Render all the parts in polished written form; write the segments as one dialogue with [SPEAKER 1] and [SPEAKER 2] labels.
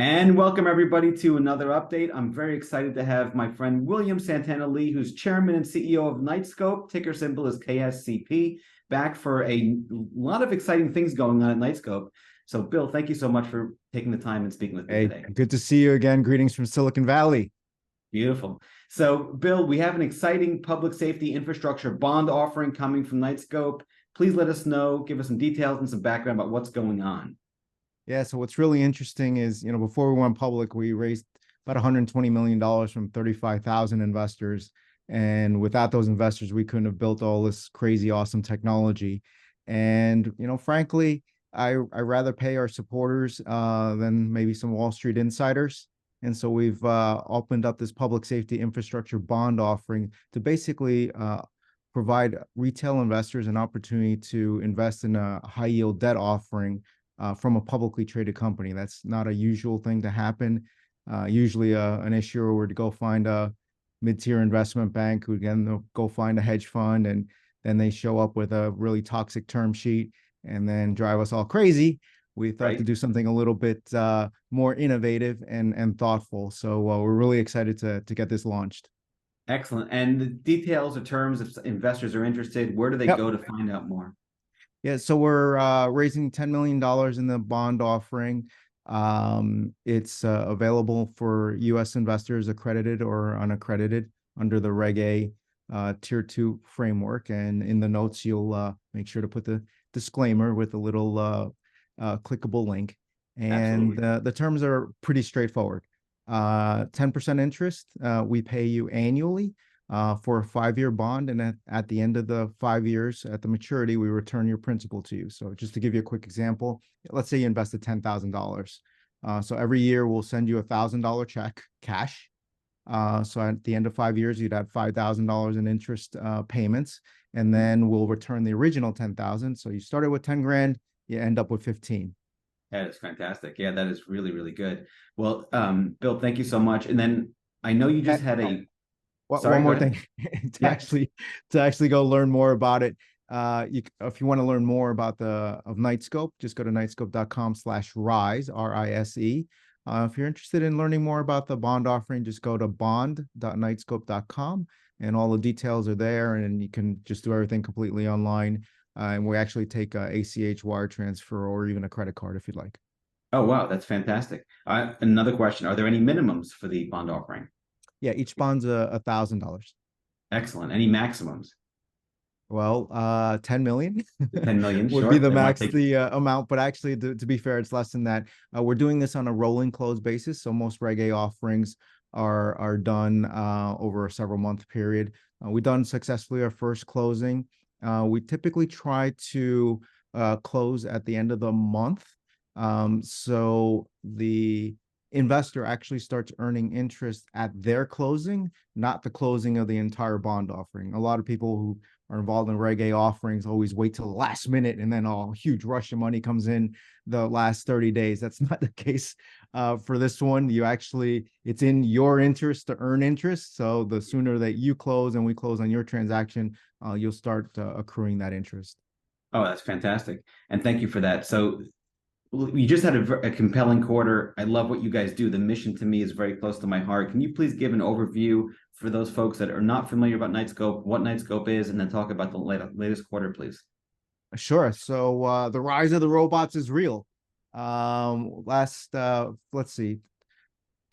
[SPEAKER 1] And welcome everybody to another update. I'm very excited to have my friend William Santana Lee, who's chairman and CEO of Knightscope, ticker symbol is KSCP, back for a lot of exciting things going on at Knightscope. So, Bill, thank you so much for taking the time and speaking with me
[SPEAKER 2] Hey,
[SPEAKER 1] today.
[SPEAKER 2] good to see you again. Greetings from Silicon Valley.
[SPEAKER 1] Beautiful. So, Bill, we have an exciting public safety infrastructure bond offering coming from Knightscope. Please let us know, give us some details and some background about what's going on.
[SPEAKER 2] Yeah, so what's really interesting is, before we went public, we raised about $120 million from 35,000 investors. And without those investors, we couldn't have built all this crazy, awesome technology. And, frankly, I rather pay our supporters than maybe some Wall Street insiders. And so we've opened up this public safety infrastructure bond offering to basically provide retail investors an opportunity to invest in a high yield debt offering from a publicly traded company. That's not a usual thing to happen. Usually an issuer would go find a mid-tier investment bank who again go find a hedge fund, and then they show up with a really toxic term sheet and then drive us all crazy. We thought to do something a little bit more innovative and thoughtful. So we're really excited to get this launched.
[SPEAKER 1] Excellent. And the details or terms, if investors are interested, where do they go to find out more?
[SPEAKER 2] Yeah, so we're raising $10 million in the bond offering. It's available for U.S. investors, accredited or unaccredited, under the Reg A Tier 2 framework. And in the notes, you'll make sure to put the disclaimer with a little clickable link. And the terms are pretty straightforward. 10% interest, we pay you annually for a 5-year bond, and at the end of the 5 years, at the maturity, we return your principal to you. So just to give you a quick example, let's say you invested $10,000. So every year we'll send you $1,000 check, cash. So at the end of 5 years, you'd have $5,000 in interest payments, and then we'll return the original 10,000. So you started with 10 grand, you end up with 15.
[SPEAKER 1] That is fantastic. Yeah, that is really, really good. Well, Bill, thank you so much. And then I know you just had a
[SPEAKER 2] one more thing to actually go learn more about it. If you want to learn more about Knightscope, just go to knightscope.com/rise, RISE. If you're interested in learning more about the bond offering, just go to bond.knightscope.com, and all the details are there, and you can just do everything completely online. And we actually take ACH wire transfer or even a credit card if you'd like.
[SPEAKER 1] Oh, wow, that's fantastic. Another question: are there any minimums for the bond offering?
[SPEAKER 2] Yeah, each bond's $1,000.
[SPEAKER 1] Excellent. Any maximums?
[SPEAKER 2] Well, 10 million
[SPEAKER 1] 10 million,
[SPEAKER 2] would be
[SPEAKER 1] sure.
[SPEAKER 2] the max, the amount, but actually, to be fair, it's less than that. We're doing this on a rolling close basis, so most Reg A offerings are done over a several month period. We've done successfully our first closing. We typically try to close at the end of the month, so the investor actually starts earning interest at their closing, not the closing of the entire bond offering. A lot of people who are involved in Reg A offerings always wait till the last minute, and then a huge rush of money comes in the last 30 days. That's not the case for this one. It's in your interest to earn interest. So the sooner that you close and we close on your transaction, you'll start accruing that interest.
[SPEAKER 1] Oh, that's fantastic. And thank you for that. So we just had a compelling quarter. I love what you guys do. The mission to me is very close to my heart. Can you please give an overview for those folks that are not familiar about Knightscope, what Knightscope is, and then talk about the latest quarter, please?
[SPEAKER 2] Sure. So the rise of the robots is real. Let's see,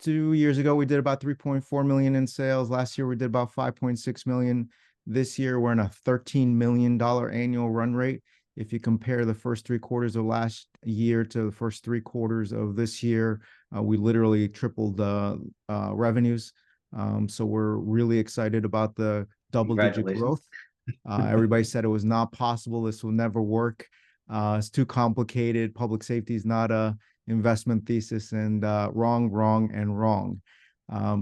[SPEAKER 2] 2 years ago, we did about 3.4 million in sales. Last year, we did about 5.6 million. This year, we're in a $13 million annual run rate. If you compare the first 3 quarters of last year to the first 3 quarters of this year, we literally tripled the revenues. So we're really excited about the double-digit growth. Everybody said it was not possible. This will never work. It's too complicated. Public safety is not a investment thesis, and wrong.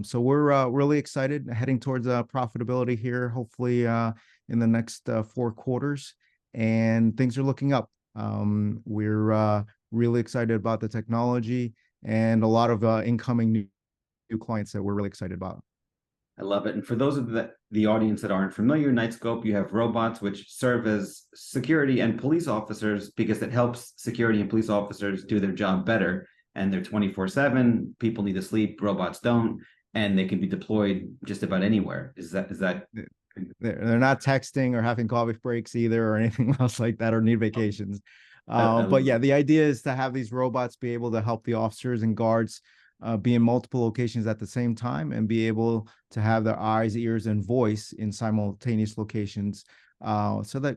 [SPEAKER 2] So we're really excited, heading towards profitability here, hopefully in the next 4 quarters. And things are looking up. We're really excited about the technology and a lot of incoming new clients that we're really excited about.
[SPEAKER 1] I love it. And for those of the audience that aren't familiar, Knightscope, you have robots which serve as security and police officers because it helps security and police officers do their job better. and they're 24/7. People need to sleep, robots don't, and they can be deployed just about anywhere. Is that
[SPEAKER 2] They're not texting or having coffee breaks either or anything else like that or need vacations. But yeah, the idea is to have these robots be able to help the officers and guards be in multiple locations at the same time and be able to have their eyes, ears, and voice in simultaneous locations so that,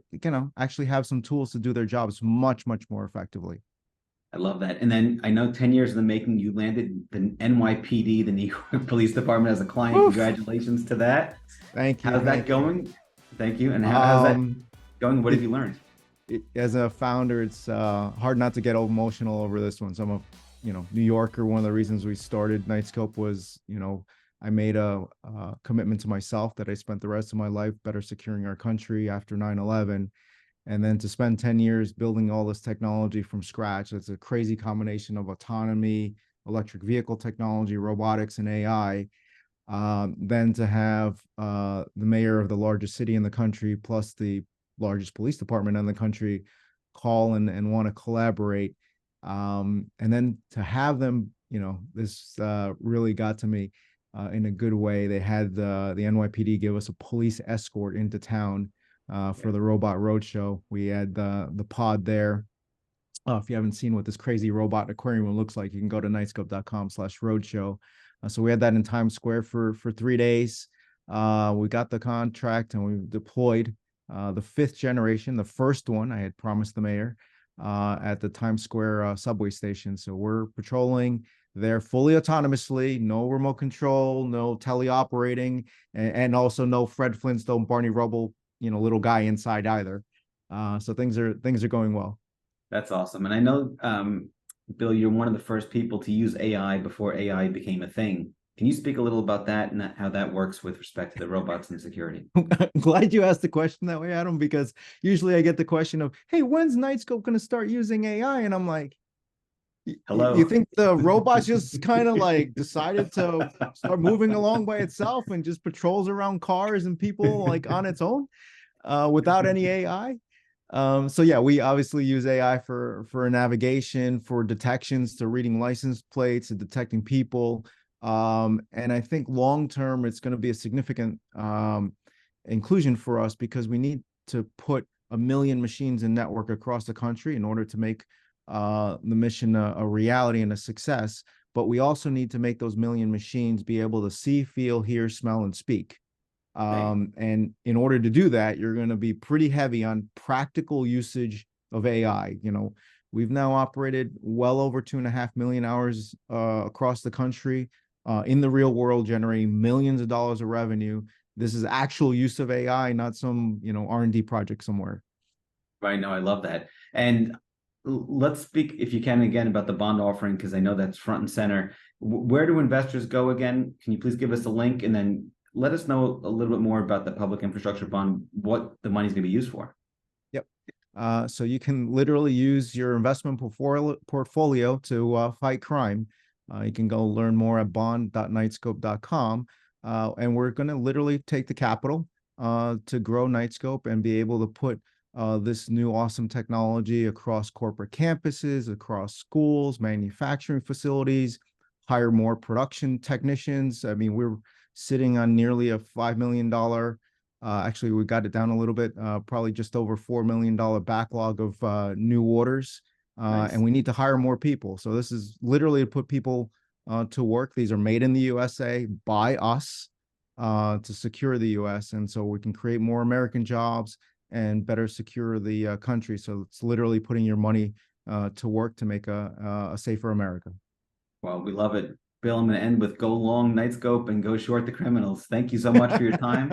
[SPEAKER 2] actually have some tools to do their jobs much, much more effectively.
[SPEAKER 1] I love that. And then I know 10 years in the making, you landed the NYPD, the New York Police Department, as a client.
[SPEAKER 2] Oof.
[SPEAKER 1] Congratulations to that.
[SPEAKER 2] Thank you.
[SPEAKER 1] How's that going? Thank you. And how's that going? What have you learned?
[SPEAKER 2] As a founder, it's hard not to get emotional over this one. So I'm a, New Yorker. One of the reasons we started Knightscope was, I made a commitment to myself that I spent the rest of my life better securing our country after 9/11. And then to spend 10 years building all this technology from scratch, it's a crazy combination of autonomy, electric vehicle technology, robotics, and AI. Then to have the mayor of the largest city in the country, plus the largest police department in the country, call and want to collaborate. And then to have them, this really got to me in a good way. They had the NYPD give us a police escort into town for the Robot Roadshow. We had the pod there. If you haven't seen what this crazy robot aquarium looks like, you can go to knightscope.com/roadshow. So we had that in Times Square for 3 days. We got the contract and we deployed the 5th generation, the first one I had promised the mayor at the Times Square subway station. So we're patrolling there fully autonomously, no remote control, no teleoperating, and also no Fred Flintstone, Barney Rubble, little guy inside either. So things are going well.
[SPEAKER 1] That's awesome. And I know, Bill, you're one of the first people to use AI before AI became a thing. Can you speak a little about that and how that works with respect to the robots and security?
[SPEAKER 2] I'm glad you asked the question that way, Adam, because usually I get the question of, hey, when's Knightscope going to start using AI? And I'm like,
[SPEAKER 1] hello.
[SPEAKER 2] You think the robots just kind of like decided to start moving along by itself and just patrols around cars and people like on its own without any AI? So yeah, we obviously use AI for navigation, for detections, to reading license plates, to detecting people. And I think long term, it's going to be a significant inclusion for us because we need to put 1 million machines in network across the country in order to make the mission a reality and a success. But we also need to make those 1 million machines be able to see, feel, hear, smell, and speak. And in order to do that, you're going to be pretty heavy on practical usage of AI. We've now operated well over 2.5 million hours across the country in the real world, generating millions of dollars of revenue. This is actual use of AI, not some, R&D project somewhere.
[SPEAKER 1] Right. No, I love that. And let's speak, if you can, again, about the bond offering, because I know that's front and center. Where do investors go again? Can you please give us a link and then let us know a little bit more about the public infrastructure bond, what the money's going to be used for?
[SPEAKER 2] Yep. So you can literally use your investment portfolio to fight crime. You can go learn more at bond.knightscope.com. And we're going to literally take the capital to grow Knightscope and be able to put this new awesome technology across corporate campuses, across schools, manufacturing facilities, hire more production technicians. I mean, we're sitting on nearly a $5 million, actually, we got it down a little bit, probably just over $4 million backlog of new orders. Nice. And we need to hire more people. So this is literally to put people to work. These are made in the USA by us to secure the US. And so we can create more American jobs and better secure the country. So it's literally putting your money to work to make a safer America.
[SPEAKER 1] Well, we love it. Bill, I'm going to end with go long Knightscope and go short the criminals. Thank you so much for your time.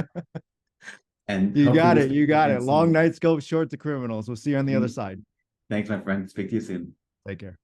[SPEAKER 1] And
[SPEAKER 2] you got it. You got it. Long Knightscope, short the criminals. We'll see you on the other side.
[SPEAKER 1] Thanks, my friend. Speak to you soon.
[SPEAKER 2] Take care.